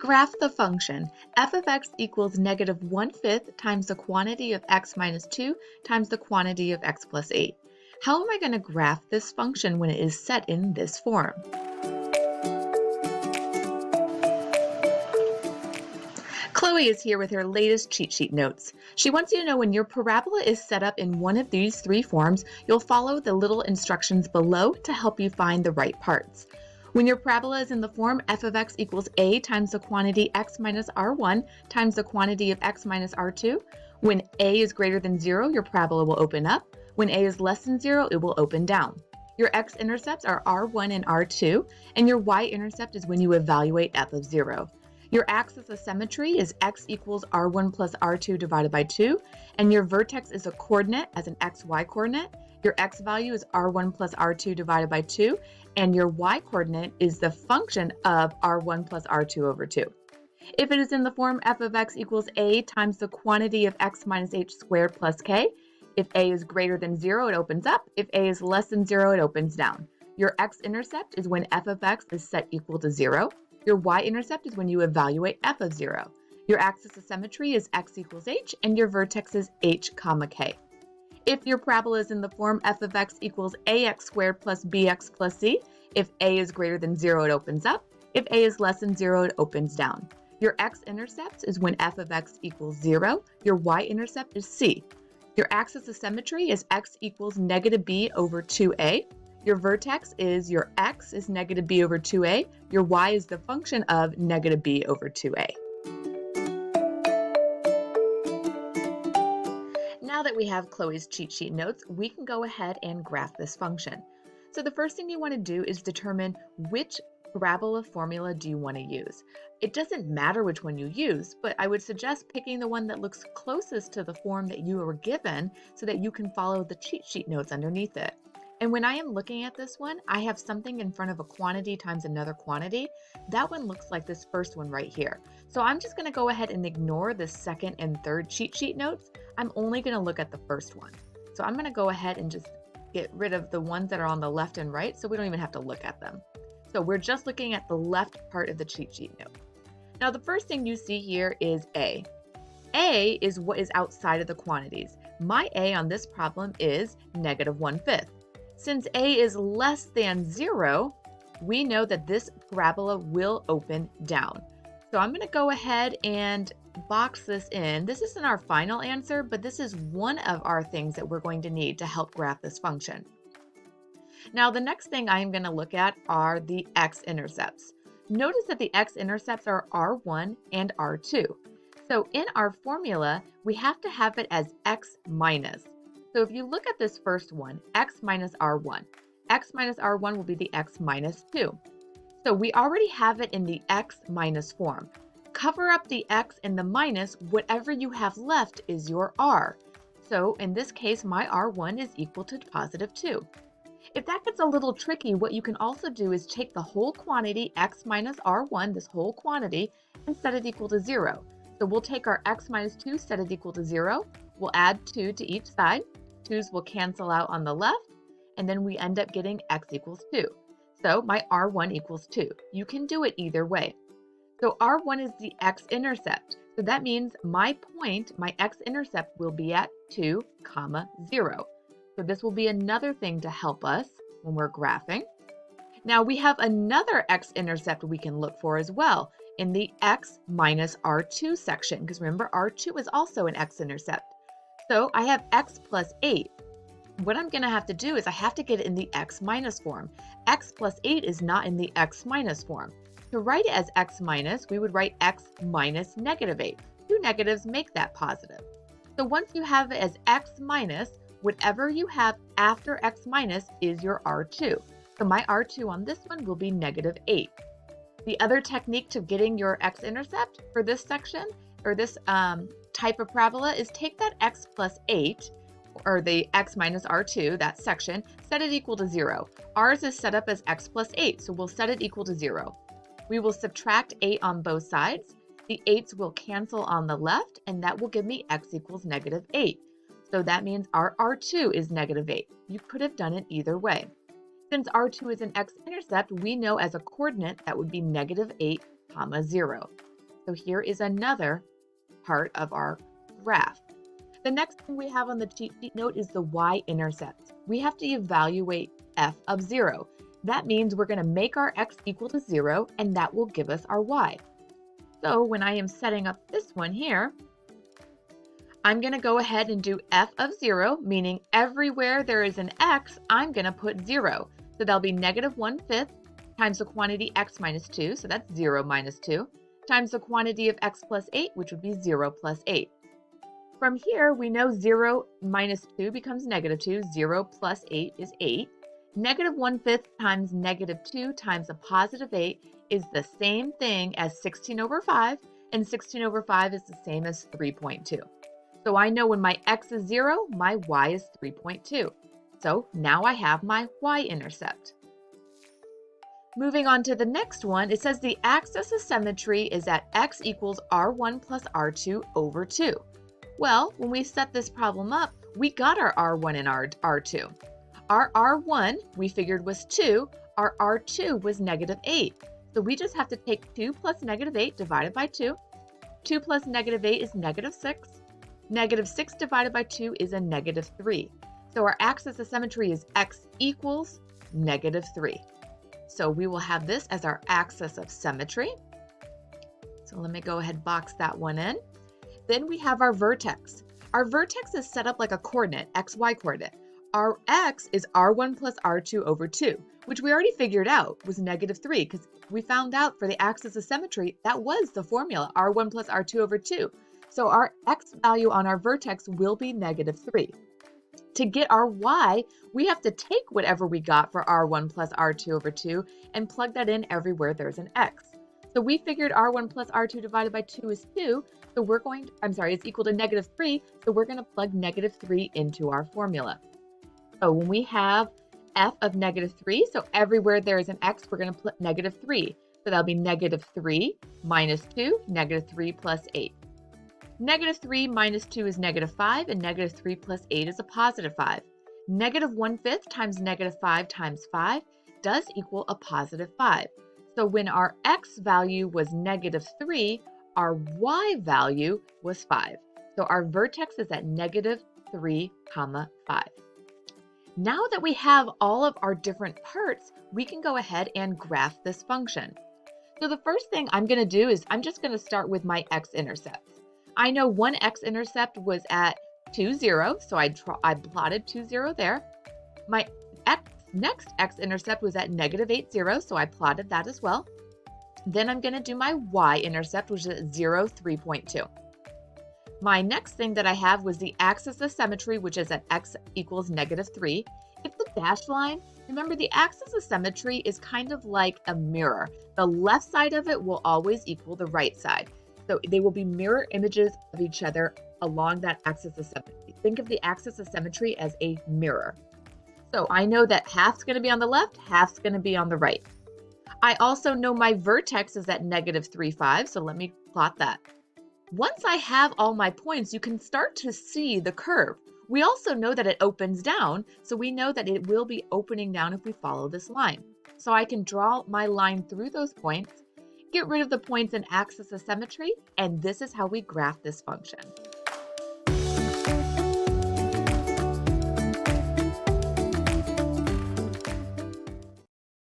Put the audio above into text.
Graph the function f of x equals negative 1/5 times the quantity of x minus 2 times the quantity of x plus 8. How am I going to graph this function when it is set in this form? Chloe is here with her latest cheat sheet notes. She wants you to know when your parabola is set up in one of these three forms, you'll follow the little instructions below to help you find the right parts. When your parabola is in the form f of x equals a times the quantity x minus r1 times the quantity of x minus r2, when a is greater than 0, your parabola will open up. When a is less than 0, it will open down. Your x-intercepts are r1 and r2, and your y-intercept is when you evaluate f of 0. Your axis of symmetry is x equals r1 plus r2 divided by 2, and your vertex is a coordinate as an xy coordinate. Your x value is r1 plus r2 divided by 2, and your y coordinate is the function of r1 plus r2 over 2. If it is in the form f of x equals a times the quantity of x minus h squared plus k, if a is greater than 0, it opens up. If a is less than 0, it opens down. Your x-intercept is when f of x is set equal to 0. Your y-intercept is when you evaluate f of 0. Your axis of symmetry is x equals h, and your vertex is h comma k. If your parabola is in the form f of x equals ax squared plus bx plus c, if a is greater than 0, it opens up. If a is less than 0, it opens down. Your x-intercept is when f of x equals 0. Your y-intercept is c. Your axis of symmetry is x equals negative b over 2a. Your vertex is your x is negative b over 2a. Your y is the function of negative b over 2a. Now that we have Chloe's cheat sheet notes, we can go ahead and graph this function. So the first thing you want to do is determine which parabola formula do you want to use. It doesn't matter which one you use, but I would suggest picking the one that looks closest to the form that you were given so that you can follow the cheat sheet notes underneath it. And when I am looking at this one, I have something in front of a quantity times another quantity. That one looks like this first one right here. So I'm just going to go ahead and ignore the second and third cheat sheet notes. I'm only going to look at the first one. So I'm going to go ahead and just get rid of the ones that are on the left and right so we don't even have to look at them. So we're just looking at the left part of the cheat sheet note. Now the first thing you see here is A. A is what is outside of the quantities. My A on this problem is negative 1/5. Since A is less than 0, we know that this parabola will open down. So I'm going to go ahead and box this in. This isn't our final answer, but this is one of our things that we're going to need to help graph this function. Now the next thing I am going to look at are the x-intercepts. Notice that the x-intercepts are r1 and r2. So in our formula, we have to have it as x minus. So if you look at this first one, x minus r1, x minus r1 will be the x minus 2. So we already have it in the x minus form. Cover up the x and the minus, whatever you have left is your r. So in this case, my r1 is equal to positive 2. If that gets a little tricky, what you can also do is take the whole quantity x minus r1, this whole quantity, and set it equal to 0. So we'll take our x minus 2, set it equal to 0. We'll add 2 to each side. 2's will cancel out on the left, and then we end up getting x equals 2. So my r1 equals 2. You can do it either way. So r1 is the x-intercept. So that means my point, my x-intercept will be at 2, 0. So this will be another thing to help us when we're graphing. Now we have another x-intercept we can look for as well in the x minus r2 section, because remember r2 is also an x-intercept. So I have x plus 8. What I'm going to have to do is I have to get it in the x minus form. X plus 8 is not in the x minus form. To write it as x minus, we would write x minus negative 8. Two negatives make that positive. So once you have it as x minus, whatever you have after x minus is your r2. So my r2 on this one will be negative 8. The other technique to getting your x-intercept for this section, or this type of parabola, is take that x plus 8, or the x minus r2, that section, set it equal to 0. Ours is set up as x plus 8, so we'll set it equal to 0. We will subtract 8 on both sides. The 8's will cancel on the left, and that will give me x equals negative 8. So that means our r2 is negative 8. You could have done it either way. Since r2 is an x-intercept, we know as a coordinate that would be negative 8, 0. So here is another part of our graph. The next thing we have on the cheat sheet note is the y-intercept. We have to evaluate f of 0. That means we're going to make our x equal to 0, and that will give us our y. So when I am setting up this one here, I'm going to go ahead and do f of 0, meaning everywhere there is an x, I'm going to put 0. So that'll be negative 1/5 times the quantity x minus 2, so that's 0 minus 2, times the quantity of x plus 8, which would be 0 plus 8. From here, we know 0 minus 2 becomes negative 2. 0 plus 8 is 8. Negative 1/5 times negative 2 times a positive 8 is the same thing as 16 over 5, and 16 over 5 is the same as 3.2. So I know when my x is 0, my y is 3.2. So now I have my y-intercept. Moving on to the next one, it says the axis of symmetry is that x equals r1 plus r2 over 2. Well, when we set this problem up, we got our r1 and r2. Our r1, we figured, was 2. Our r2 was negative 8. So we just have to take 2 plus negative 8 divided by 2. 2 plus negative 8 is negative 6. Negative 6 divided by 2 is a negative 3. So our axis of symmetry is x equals negative 3. So we will have this as our axis of symmetry. So let me go ahead and box that one in. Then we have our vertex. Our vertex is set up like a coordinate, xy coordinate. Our x is r1 plus r2 over 2, which we already figured out was negative 3 because we found out for the axis of symmetry, that was the formula, r1 plus r2 over 2. So our x value on our vertex will be negative 3. To get our y, we have to take whatever we got for r1 plus r2 over 2 and plug that in everywhere there's an x. So we figured r1 plus r2 divided by 2 is 2. So we're going to, it's equal to negative 3. So we're going to plug negative 3 into our formula. So when we have f of negative 3, so everywhere there is an x, we're going to put negative 3. So that'll be negative 3 minus 2, negative 3 plus 8. Negative 3 minus 2 is negative 5, and negative 3 plus 8 is a positive 5. Negative 1/5 times negative 5 times 5 does equal a positive 5. So when our x value was negative 3, our y value was 5. So our vertex is at negative 3, 5. Now that we have all of our different parts, we can go ahead and graph this function. So the first thing I'm going to do is I'm just going to start with my x-intercepts. I know one x-intercept was at 2, 0, so I plotted 2, 0 there. My next x-intercept was at negative 8, 0, so I plotted that as well. Then I'm going to do my y-intercept, which is at 0, 3.2. My next thing that I have was the axis of symmetry, which is at x equals negative 3. If the dashed line, remember the axis of symmetry is kind of like a mirror. The left side of it will always equal the right side. So they will be mirror images of each other along that axis of symmetry. Think of the axis of symmetry as a mirror. So I know that half's going to be on the left, half's going to be on the right. I also know my vertex is at negative 3, 5, so let me plot that. Once I have all my points, you can start to see the curve. We also know that it opens down, so we know that it will be opening down if we follow this line. So I can draw my line through those points, get rid of the points in axis of symmetry, and this is how we graph this function.